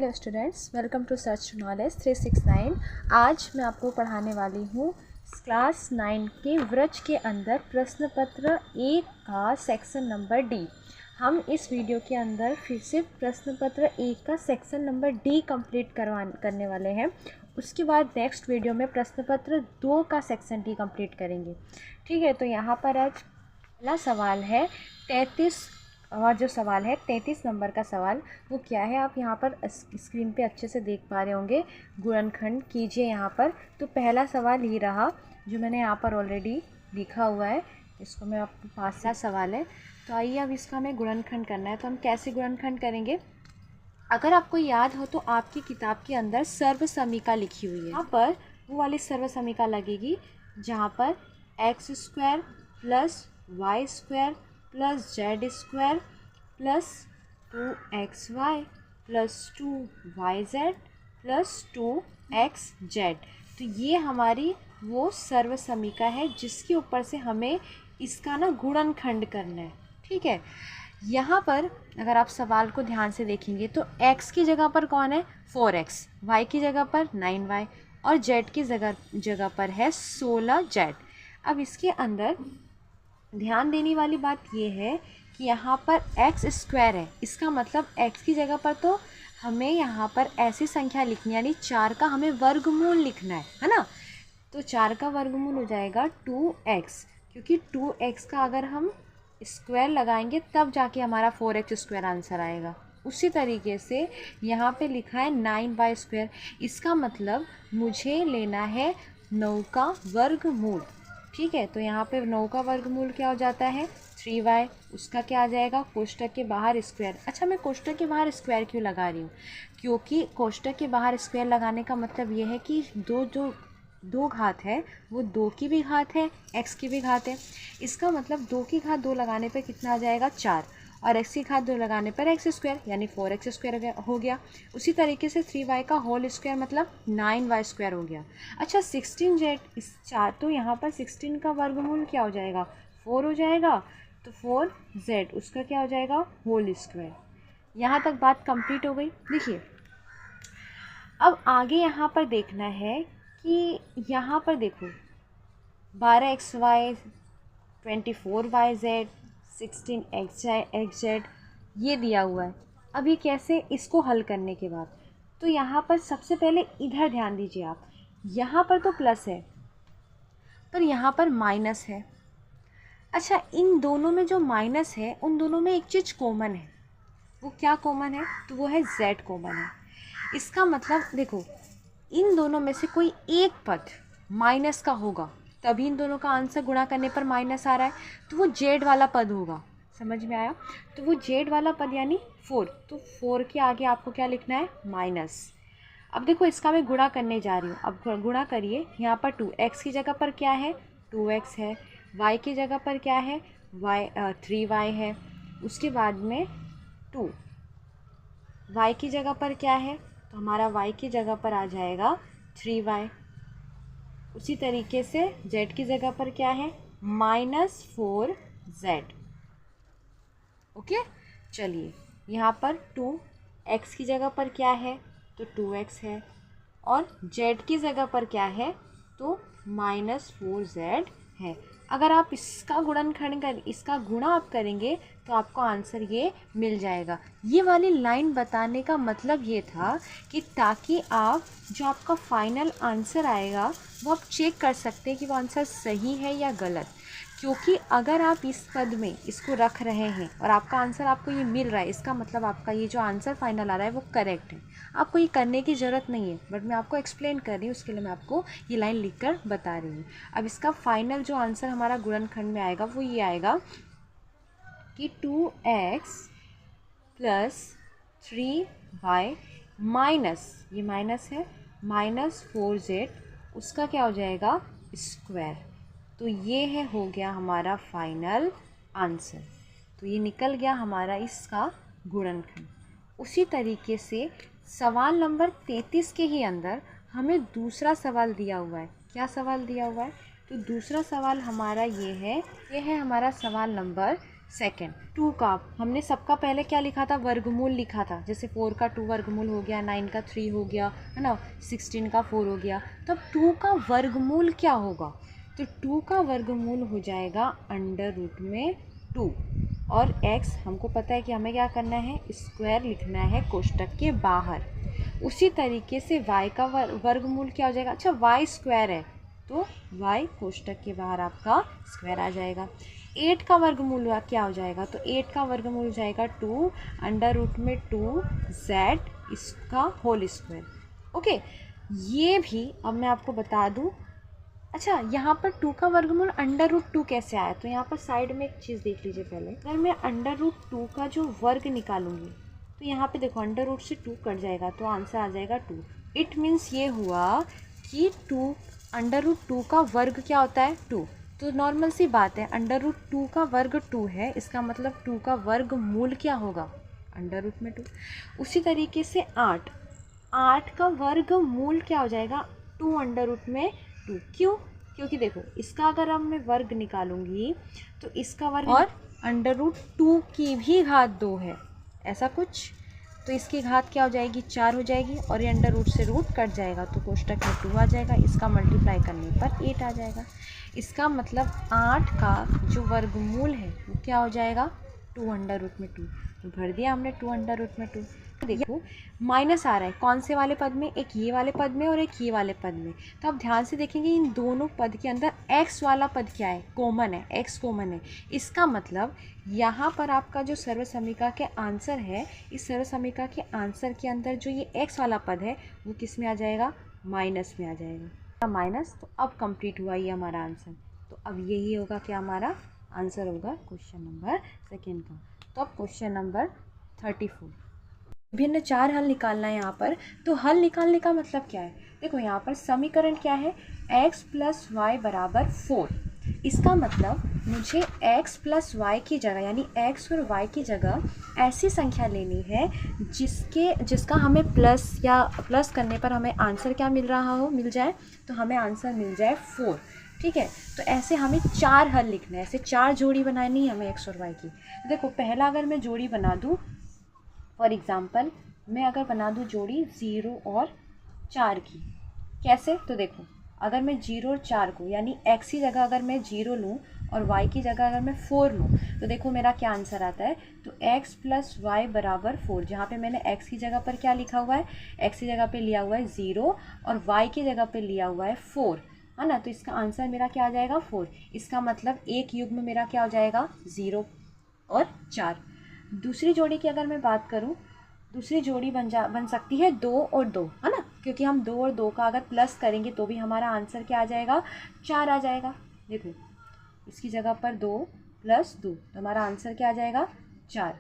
Hello students, welcome to search knowledge 369। आज मैं आपको पढ़ाने वाली हूँ क्लास 9 के व्रज के अंदर प्रश्न पत्र 1 का सेक्शन नंबर डी। हम इस वीडियो के अंदर फिर से प्रश्न पत्र 1 का सेक्शन नंबर डी कंप्लीट करने वाले हैं। उसके बाद नेक्स्ट वीडियो में प्रश्न पत्र 2 का सेक्शन डी कंप्लीट करेंगे। ठीक है, तो यहाँ पर आज पहला सवाल है 33 और जो सवाल है 33 नंबर का सवाल वो क्या है, आप यहाँ पर स्क्रीन पे अच्छे से देख पा रहे होंगे। गुणनखंड कीजिए यहाँ पर। तो पहला सवाल ही रहा जो मैंने यहाँ पर ऑलरेडी लिखा हुआ है, इसको मैं आपके पास का सवाल है। तो आइए अब इसका हमें गुणनखंड करना है। तो हम कैसे गुणनखंड करेंगे, अगर आपको याद हो तो आपकी किताब के अंदर सर्व समीका लिखी हुई है। यहाँ पर वो वाली सर्व समीका लगेगी जहाँ पर x² plus y² plus z² plus 2xy plus 2yz plus 2xz। तो ये हमारी वो सर्व समीका है जिसके ऊपर से हमें इसका ना गुणनखंड करना है। ठीक है, यहाँ पर अगर आप सवाल को ध्यान से देखेंगे तो x की जगह पर कौन है 4x, y की जगह पर 9y और z की जगह पर है 16z। अब इसके अंदर ध्यान देने वाली बात ये है कि यहाँ पर x² है, इसका मतलब x की जगह पर तो हमें यहाँ पर ऐसी संख्या लिखनी है, यानी 4 का हमें वर्गमूल लिखना है ना। तो 4 का वर्गमूल हो जाएगा 2x, क्योंकि 2x का अगर हम स्क्वायर लगाएंगे तब जाके हमारा 4x² आंसर आएगा। उसी तरीके से यहाँ पे लिखा है 9y², इसका मतलब मुझे लेना है 9 का वर्गमूल। ठीक है, तो यहाँ पे 9 का वर्गमूल क्या हो जाता है 3y, उसका क्या आ जाएगा कोष्टक के बाहर स्क्वायर। अच्छा, मैं कोष्टक के बाहर स्क्वायर क्यों लगा रही हूँ, क्योंकि कोष्टक के बाहर स्क्वायर लगाने का मतलब ये है कि दो घात है वो 2 की भी घात है, x की भी घात है। इसका मतलब 2 की घात 2 लगाने पे कितना आ जाएगा 4, और x की घात 2 लगाने पर x² यानी 4x² हो गया। उसी तरीके से 3y का होल स्क्वायर मतलब 9y² हो गया। अच्छा, 16z इस 4, तो यहाँ पर 16 का वर्गमूल क्या हो जाएगा 4 हो जाएगा, तो 4z उसका क्या हो जाएगा होल स्क्वायर। यहाँ तक बात कंप्लीट हो गई। देखिए अब आगे यहाँ पर देखना है कि यहाँ पर देखो 12xy 24yz 16xz ये दिया हुआ है। अब ये कैसे, इसको हल करने के बाद तो यहाँ पर सबसे पहले इधर ध्यान दीजिए आप, यहाँ पर तो प्लस है पर यहाँ पर माइनस है। अच्छा, इन दोनों में जो माइनस है उन दोनों में एक चीज़ कॉमन है, वो क्या कॉमन है, तो वो है z कॉमन है। इसका मतलब देखो इन दोनों में से कोई एक पद माइनस का होगा तभी इन दोनों का आंसर गुणा करने पर माइनस आ रहा है, तो वो z वाला पद होगा। समझ में आया, तो वो z वाला पद यानी 4, तो 4 के आगे आपको क्या लिखना है माइनस। अब देखो इसका मैं गुणा करने जा रही हूँ, अब गुणा करिए। यहाँ पर 2x की जगह पर क्या है 2x है, y की जगह पर क्या है 3y है, उसके बाद में 2 y की जगह पर क्या है, तो हमारा y की जगह पर आ जाएगा 3y। उसी तरीके से z की जगह पर क्या है -4z। ओके, चलिए यहाँ पर 2x की जगह पर क्या है तो 2x है, और z की जगह पर क्या है तो -4z है। अगर आप इसका इसका गुणा आप करेंगे तो आपको आंसर ये मिल जाएगा। ये वाली लाइन बताने का मतलब ये था कि ताकि आप जो आपका फाइनल आंसर आएगा वो आप चेक कर सकते हैं कि वो आंसर सही है या गलत। क्योंकि अगर आप इस पद में इसको रख रहे हैं और आपका आंसर आपको ये मिल रहा है, इसका मतलब आपका ये जो आंसर फाइनल आ रहा है वो करेक्ट है। आपको ये करने की ज़रूरत नहीं है, बट मैं आपको एक्सप्लेन कर रही हूँ, उसके लिए मैं आपको ये लाइन लिखकर बता रही हूँ। अब इसका फाइनल जो आंसर हमारा गुणनखंड में आएगा वो ये आएगा कि 2x प्लस 3y माइनस, ये माइनस है, -4z उसका क्या हो जाएगा स्क्वायर। तो ये है हो गया हमारा फाइनल आंसर। तो ये निकल गया हमारा इसका गुणनखंड। उसी तरीके से सवाल नंबर 33 के ही अंदर हमें दूसरा सवाल दिया हुआ है। क्या सवाल दिया हुआ है, तो दूसरा सवाल हमारा ये है हमारा सवाल नंबर सेकेंड 2 का हमने सबका पहले क्या लिखा था, वर्गमूल लिखा था। जैसे 4 का 2 वर्गमूल हो गया, 9 का 3 हो गया, है ना, 16 का 4 हो गया। तब 2 का वर्गमूल क्या होगा, तो 2 का वर्गमूल हो जाएगा अंडर रूट में 2। और x हमको पता है कि हमें क्या करना है, स्क्वायर लिखना है कोष्टक के बाहर। उसी तरीके से y का वर्गमूल क्या हो जाएगा, अच्छा y स्क्वायर है तो y कोष्टक के बाहर आपका स्क्वायर आ जाएगा। 8 का वर्गमूल क्या हो जाएगा, तो 8 का वर्गमूल हो जाएगा 2 अंडर रूट में 2z इसका होल स्क्वायर। ओके, ये भी अब मैं आपको बता दूं। अच्छा, यहाँ पर 2 का वर्गमूल अंडर रूट 2 कैसे आया, तो यहाँ पर साइड में एक चीज़ देख लीजिए पहले। अगर मैं अंडर रूट 2 का जो वर्ग निकालूंगी तो यहाँ पे देखो अंडर रूट से 2 कट जाएगा तो आंसर आ जाएगा 2। इट मीन्स ये हुआ कि 2 अंडर रूट 2 का वर्ग क्या होता है, 2। तो नॉर्मल सी बात है, अंडर रूट 2 का वर्ग 2 है, इसका मतलब 2 का वर्ग मूल क्या होगा, अंडर रूट में 2। उसी तरीके से 8 का वर्ग मूल क्या हो जाएगा, 2 अंडर रूट में 2। क्यों, क्योंकि देखो इसका अगर अब मैं वर्ग निकालूंगी तो इसका वर्ग और अंडर रूट 2 की भी घात 2 है, ऐसा कुछ। तो इसकी घात क्या हो जाएगी, 4 हो जाएगी, और ये अंडर रूट से रूट कट जाएगा तो कोष्टक में 2 आ जाएगा। इसका मल्टीप्लाई करने पर 8 आ जाएगा। इसका मतलब 8 का जो वर्गमूल है वो क्या हो जाएगा, 2 अंडर रूट में 2। तो भर दिया हमने 2 अंडर रूट में 2। देखो माइनस आ रहा है कौन से वाले पद में, एक ये वाले पद में और एक ये वाले पद में। तो आप ध्यान से देखेंगे इन दोनों पद के अंदर x वाला पद क्या है, कॉमन है, x कॉमन है। इसका मतलब यहाँ पर आपका जो सर्व समीकरण के आंसर है, इस सर्व समीकरण के आंसर के अंदर जो ये x वाला पद है वो किस में आ जाएगा, माइनस में आ जाएगा, माइनस। तो अब कंप्लीट हुआ ये हमारा आंसर। तो अब यही होगा क्या, हमारा आंसर होगा क्वेश्चन नंबर सेकेंड का। तो अब क्वेश्चन नंबर 34, विभिन्न 4 हल निकालना है यहाँ पर। तो हल निकालने का मतलब क्या है, देखो यहाँ पर समीकरण क्या है, x प्लस वाई बराबर 4। इसका मतलब मुझे x प्लस वाई की जगह यानी x और y की जगह ऐसी संख्या लेनी है जिसका हमें प्लस या प्लस करने पर हमें आंसर क्या मिल रहा हो, मिल जाए, तो हमें आंसर मिल जाए 4। ठीक है, तो ऐसे हमें 4 हल लिखना है, ऐसे 4 जोड़ी बनानी है हमें x और y की। देखो पहला अगर मैं जोड़ी बना दूँ, फॉर एग्ज़ाम्पल मैं अगर बना दूँ जोड़ी 0 और 4 की, कैसे, तो देखो अगर मैं 0 और 4 को यानी x की जगह अगर मैं 0 लूँ और y की जगह अगर मैं 4 लूँ तो देखो मेरा क्या आंसर आता है, तो x प्लस वाई बराबर 4। जहाँ पे मैंने x की जगह पर क्या लिखा हुआ है, x की जगह पे लिया हुआ है 0 और y की जगह पे लिया हुआ है 4, है ना। तो इसका आंसर मेरा क्या आ जाएगा, 4। इसका मतलब एक युग्म मेरा क्या हो जाएगा, 0 और 4। दूसरी जोड़ी की अगर मैं बात करूं, दूसरी जोड़ी बन सकती है 2 और 2, है ना, क्योंकि हम 2 और 2 का अगर प्लस करेंगे तो भी हमारा आंसर क्या आ जाएगा, 4 आ जाएगा। देखो इसकी जगह पर 2 प्लस 2 तो हमारा आंसर क्या आ जाएगा, 4।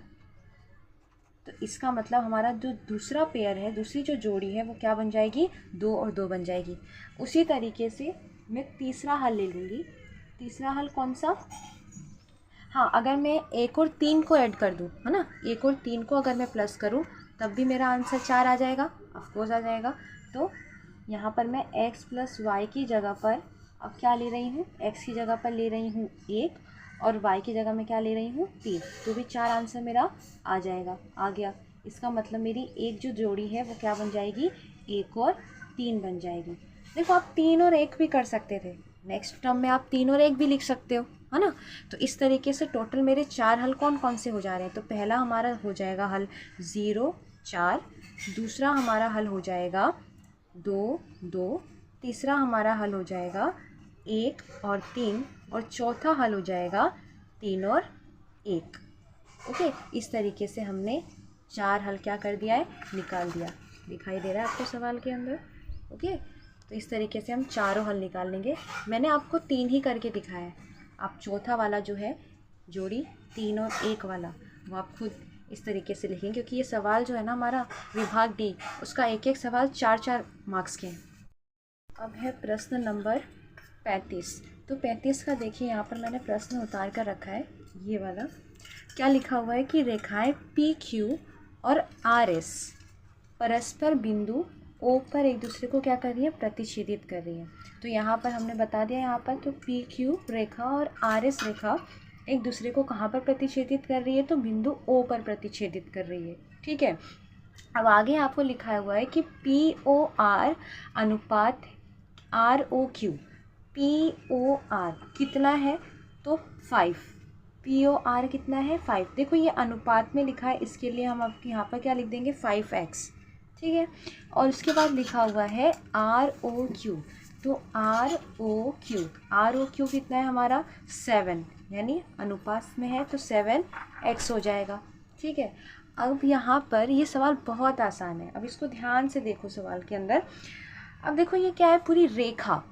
तो इसका मतलब हमारा जो दूसरा पेयर है, दूसरी जो जोड़ी है वो क्या बन जाएगी, 2 और 2 बन जाएगी। उसी तरीके से मैं तीसरा हल ले लूँगी। तीसरा हल कौन सा, हाँ, अगर मैं 1 और 3 को ऐड कर दूँ, है ना, 1 और 3 को अगर मैं प्लस करूँ तब भी मेरा आंसर 4 आ जाएगा, ऑफकोर्स आ जाएगा। तो यहाँ पर मैं x प्लस वाई की जगह पर अब क्या ले रही हूँ, x की जगह पर ले रही हूँ 1 और y की जगह में क्या ले रही हूँ 3, तो भी 4 आंसर मेरा आ जाएगा, आ गया। इसका मतलब मेरी एक जो जोड़ी है वो क्या बन जाएगी, 1 और 3 बन जाएगी। देखो आप 3 और 1 भी कर सकते थे, नेक्स्ट टर्म में आप 3 और 1 भी लिख सकते हो, है ना। तो इस तरीके से टोटल मेरे 4 हल कौन कौन से हो जा रहे हैं, तो पहला हमारा हो जाएगा हल 0 4, दूसरा हमारा हल हो जाएगा 2 2, तीसरा हमारा हल हो जाएगा 1 और 3, और चौथा हल हो जाएगा 3 और 1। ओके, इस तरीके से हमने 4 हल क्या कर दिया है, निकाल दिया। दिखाई दे रहा है आपको सवाल के अंदर, ओके। तो इस तरीके से हम चारों हल निकाल लेंगे। मैंने आपको 3 ही करके दिखाया है, आप चौथा वाला जो है जोड़ी 3 और 1 वाला वो आप खुद इस तरीके से लिखेंगे, क्योंकि ये सवाल जो है ना हमारा विभाग डी, उसका एक एक सवाल 4-4 मार्क्स के हैं। अब है प्रश्न नंबर 35। तो 35 का देखिए यहाँ पर मैंने प्रश्न उतार कर रखा है, ये वाला क्या लिखा हुआ है कि रेखाएं पी क्यू और आर एस परस्पर बिंदु ओ पर एक दूसरे को क्या कर रही है, प्रतिच्छेदित कर रही है। तो यहाँ पर हमने बता दिया, यहाँ पर तो पी क्यू रेखा और आर एस रेखा एक दूसरे को कहाँ पर प्रतिच्छेदित कर रही है, तो बिंदु ओ पर प्रतिच्छेदित कर रही है। ठीक है, अब आगे आपको लिखा हुआ है कि POR अनुपात ROQ, POR कितना है, तो 5, POR कितना है 5। देखो ये अनुपात में लिखा है, इसके लिए हम आपके यहाँ पर क्या लिख देंगे 5x। ठीक है, और उसके बाद लिखा हुआ है ROQ, तो ROQ कितना है हमारा 7, यानी अनुपात में है तो 7x हो जाएगा। ठीक है, अब यहाँ पर ये सवाल बहुत आसान है, अब इसको ध्यान से देखो सवाल के अंदर। अब देखो ये क्या है, पूरी रेखा।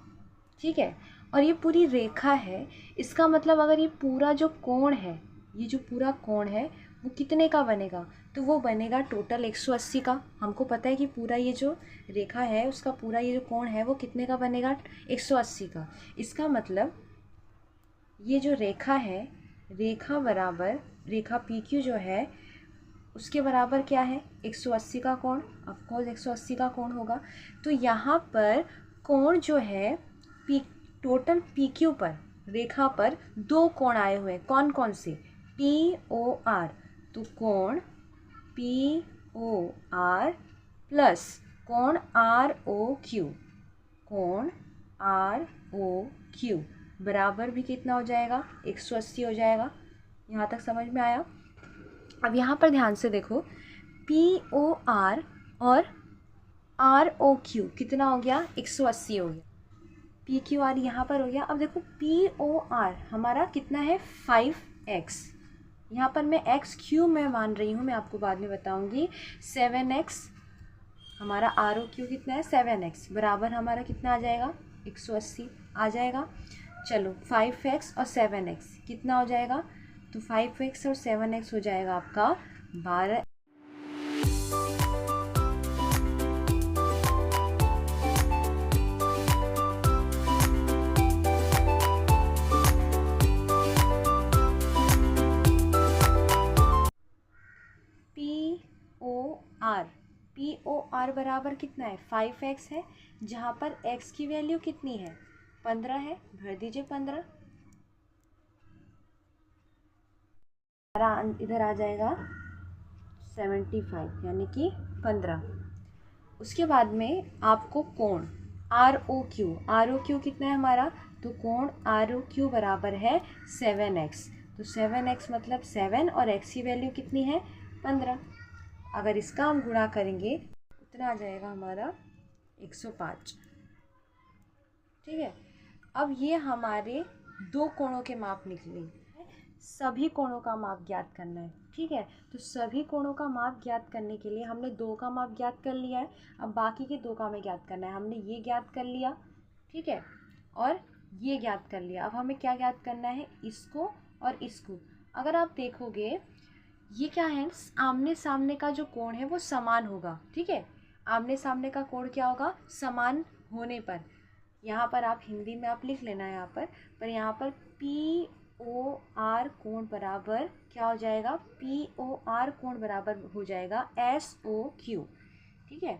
ठीक है, और ये पूरी रेखा है, इसका मतलब अगर ये पूरा जो कोण है, ये जो पूरा कोण है वो कितने का बनेगा, तो वो बनेगा टोटल 180 का। हमको पता है कि पूरा ये जो रेखा है उसका पूरा ये जो कोण है वो कितने का बनेगा, 180 का। इसका मतलब ये जो रेखा है, रेखा बराबर रेखा PQ जो है उसके बराबर क्या है, 180 का कोण। ऑफकोर्स 180 का कोण होगा। तो यहाँ पर कोण जो है टोटल PQ पर, रेखा पर 2 कोण आए हुए हैं। कौन कौन से, POR, तो कोण POR प्लस कोण ROQ, कोण ROQ बराबर भी कितना हो जाएगा, 180 हो जाएगा। यहाँ तक समझ में आया। अब यहाँ पर ध्यान से देखो, POR और ROQ कितना हो गया, 180 हो गया। PQR यहाँ पर हो गया। अब देखो POR हमारा कितना है 5x, यहाँ पर मैं x क्यू में मान रही हूँ, मैं आपको बाद में बताऊँगी। 7x हमारा ROQ कितना है 7x बराबर हमारा कितना आ जाएगा, 180 आ जाएगा। चलो 5x और 7x कितना हो जाएगा, तो 5x और 7x हो जाएगा आपका 12। POR बराबर कितना है 5x है, जहाँ पर x की वैल्यू कितनी है 15 है, भर दीजिए 15, इधर आ जाएगा 75 यानी कि 15। उसके बाद में आपको कोण ROQ कितना है हमारा, तो कोण ROQ बराबर है 7x, तो 7x मतलब 7 और x की वैल्यू कितनी है 15। अगर इसका हम गुणा करेंगे उतना आ जाएगा हमारा 105। ठीक है, अब ये हमारे 2 कोणों के माप निकले। सभी कोणों का माप ज्ञात करना है। ठीक है, तो सभी कोणों का माप ज्ञात करने के लिए हमने 2 का माप ज्ञात कर लिया है, अब बाकी के 2 का हमें ज्ञात करना है। हमने ये ज्ञात कर लिया, ठीक है, और ये ज्ञात कर लिया। अब हमें क्या ज्ञात करना है, इसको और इसको। अगर आप देखोगे ये क्या है, आमने सामने का जो कोण है वो समान होगा। ठीक है, आमने सामने का कोण क्या होगा, समान होने पर। यहाँ पर आप हिंदी में आप लिख लेना पर यहाँ पर POR कोण बराबर क्या हो जाएगा, POR कोण बराबर हो जाएगा SOQ। ठीक है,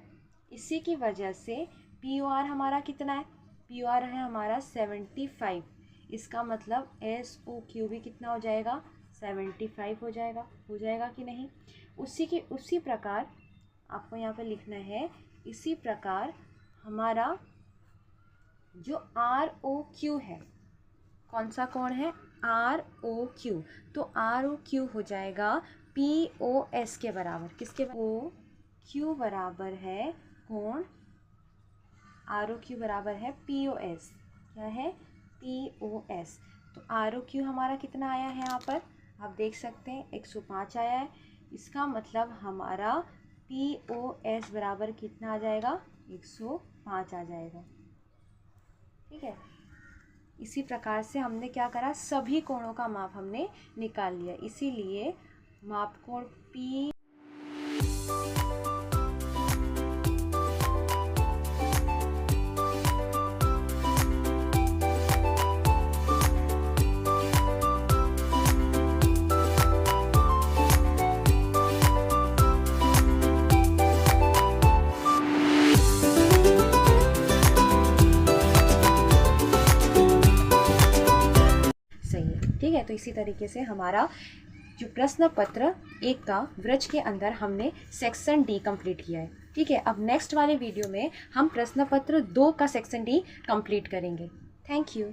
इसी की वजह से POR हमारा कितना है, POR है हमारा 75। इसका मतलब SOQ भी कितना हो जाएगा, 75 हो जाएगा कि नहीं। उसी प्रकार आपको यहाँ पे लिखना है, इसी प्रकार हमारा जो ROQ है, कौन सा कोण है ROQ, तो ROQ हो जाएगा POS के बराबर। किसके OQ बराबर है कोण, ROQ बराबर है POS। क्या है, POS। तो ROQ हमारा कितना आया है, यहाँ पर आप देख सकते हैं 105 आया है। इसका मतलब हमारा POS बराबर कितना आ जाएगा, 105 आ जाएगा। ठीक है, इसी प्रकार से हमने क्या करा, सभी कोणों का माप हमने निकाल लिया। इसीलिए माप कोण P सही है। ठीक है, तो इसी तरीके से हमारा जो प्रश्न पत्र 1 का व्रज के अंदर हमने सेक्शन डी कंप्लीट किया है। ठीक है, अब नेक्स्ट वाले वीडियो में हम प्रश्न पत्र 2 का सेक्शन डी कंप्लीट करेंगे। Thank you.